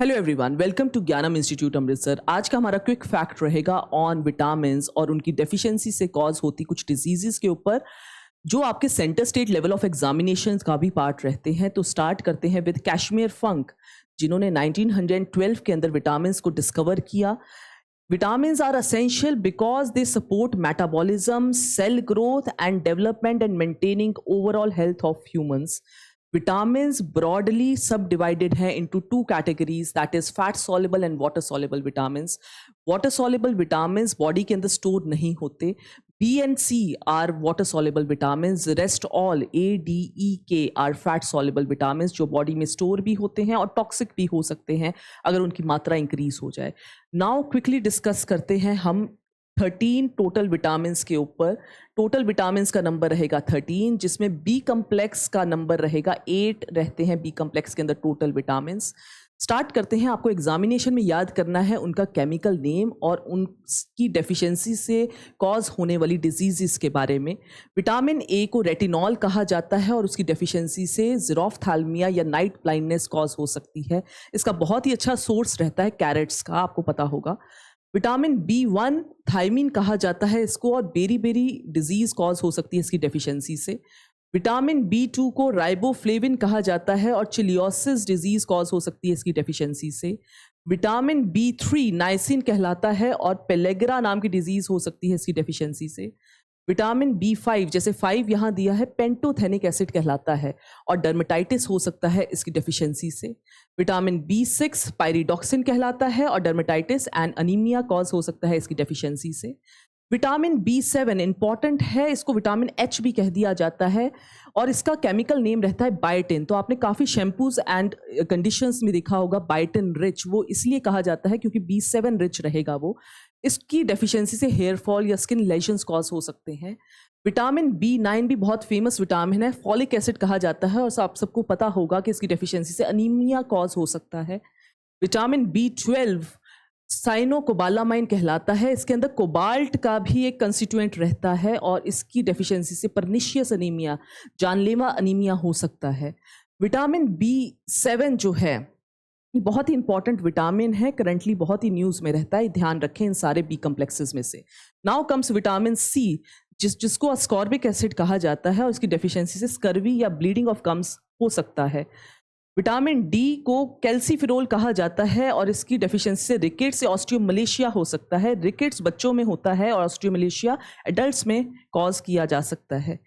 Hello everyone, welcome to ज्ञानम institute Amritsar. आज का हमारा क्विक फैक्ट रहेगा ऑन विटामिन्स और उनकी डेफिशिएंसी से कॉज होती कुछ डिजीजेस के ऊपर, जो आपके centre state level of examination का भी पार्ट रहते हैं। तो स्टार्ट करते हैं विद कैशमेर फंक, जिन्होंने 1912 के अंदर विटामिन्स को डिस्कवर किया। Vitamins are essential because they support metabolism, cell growth, and development and maintaining overall health of humans. Vitamins broadly subdivided हैं into two categories, that is fat soluble and water soluble vitamins. Water soluble vitamins body के अंदर store नहीं होते. B and C are water soluble vitamins. Rest all A, D, E, K are fat soluble vitamins जो body में store भी होते हैं और टॉक्सिक भी हो सकते हैं अगर उनकी मात्रा इंक्रीज हो जाए। नाउ क्विकली डिस्कस करते हैं हम 13 टोटल विटामिन्स के ऊपर। टोटल विटामिन्स का नंबर रहेगा 13, जिसमें बी कम्प्लेक्स का नंबर रहेगा 8 रहते हैं बी कम्प्लेक्स के अंदर टोटल विटामिन्स। स्टार्ट करते हैं। आपको एग्जामिनेशन में याद करना है उनका केमिकल नेम और उनकी डेफिशिएंसी से कॉज होने वाली डिजीज़ के बारे में। विटामिन ए को रेटिनॉल कहा जाता है और उसकी डेफिशिएंसी से ज़ीरोफ्थैल्मिया या नाइट ब्लाइंडनेस कॉज हो सकती है। इसका बहुत ही अच्छा सोर्स रहता है कैरेट्स का, आपको पता होगा। विटामिन B1 थायमिन कहा जाता है इसको, और बेरी बेरी डिजीज़ कॉज हो सकती है इसकी डेफिशिएंसी से। विटामिन B2 को राइबोफ्लेविन कहा जाता है और चिलियोसिस डिजीज कॉज हो सकती है इसकी डेफिशिएंसी से। विटामिन B3 नाइसिन कहलाता है और पेलेग्रा नाम की डिजीज हो सकती है इसकी डेफिशिएंसी से। विटामिन B5, जैसे 5 यहाँ दिया है, पेंटोथेनिक एसिड कहलाता है और डर्मेटाइटिस हो सकता है इसकी डेफिशिएंसी से। विटामिन B6 पायरिडॉक्सिन कहलाता है और डर्मेटाइटिस एंड अनीमिया कॉज हो सकता है इसकी डेफिशिएंसी से। विटामिन B7 इंपॉर्टेंट है, इसको विटामिन H भी कह दिया जाता है और इसका केमिकल नेम रहता है बायोटिन। तो आपने काफ़ी शैम्पूज एंड कंडीशंस में देखा होगा बायोटिन रिच, वो इसलिए कहा जाता है क्योंकि B7 रिच रहेगा वो। इसकी डेफिशिएंसी से हेयर फॉल या स्किन लेशंस कॉज हो सकते हैं। विटामिन B9 भी बहुत फेमस विटामिन है, फॉलिक एसिड कहा जाता है और आप सबको पता होगा कि इसकी डेफिशिएंसी से अनीमिया कॉज हो सकता है। विटामिन B12 साइनोकोबालामाइन कहलाता है, इसके अंदर कोबाल्ट का भी एक कंस्टिट्यूएंट रहता है और इसकी डेफिशिएंसी से परनिशियस अनीमिया, जानलेवा अनीमिया हो सकता है। विटामिन B7 जो है ये बहुत ही इंपॉर्टेंट विटामिन है, करंटली बहुत ही न्यूज़ में रहता है, ध्यान रखें इन सारे बी कम्प्लेक्सेस में से। नाउ कम्स विटामिन C, जिसको अस्कॉर्बिक एसिड कहा जाता है और इसकी डेफिशिएंसी से स्कर्वी या ब्लीडिंग ऑफ गम्स हो सकता है। विटामिन D को कैल्सीफिरोल कहा जाता है और इसकी डेफिशिएंसी से रिकेट्स या ऑस्टियोमलेशिया हो सकता है। रिकेट्स बच्चों में होता है और ऑस्टियोमलेशिया एडल्ट्स में कॉज किया जा सकता है।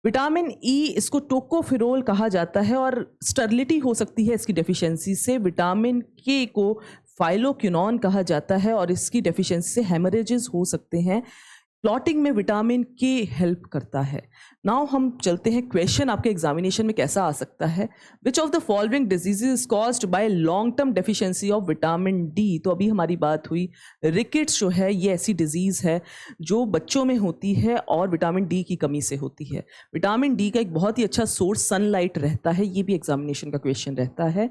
विटामिन E, इसको टोकोफिरोल कहा जाता है और स्टर्लिटी हो सकती है इसकी डेफिशिएंसी से। विटामिन K को फाइलोक्विनोन कहा जाता है और इसकी डेफिशिएंसी से हेमरेजेस हो सकते हैं। क्लॉटिंग में विटामिन K हेल्प करता है। नाउ हम चलते हैं क्वेश्चन आपके एग्जामिनेशन में कैसा आ सकता है। Which of the following diseases is caused by long term deficiency of vitamin D। तो अभी हमारी बात हुई रिकेट्स जो है ये ऐसी डिजीज़ है जो बच्चों में होती है और विटामिन D की कमी से होती है। विटामिन D का एक बहुत ही अच्छा सोर्स सनलाइट रहता है, ये भी एग्जामिनेशन का क्वेश्चन रहता है।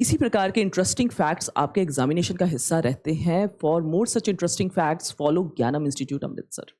इसी प्रकार के इंटरेस्टिंग फैक्ट्स आपके एग्जामिनेशन का हिस्सा रहते हैं। For more such interesting facts follow ज्ञानम इंस्टीट्यूट अमृतसर।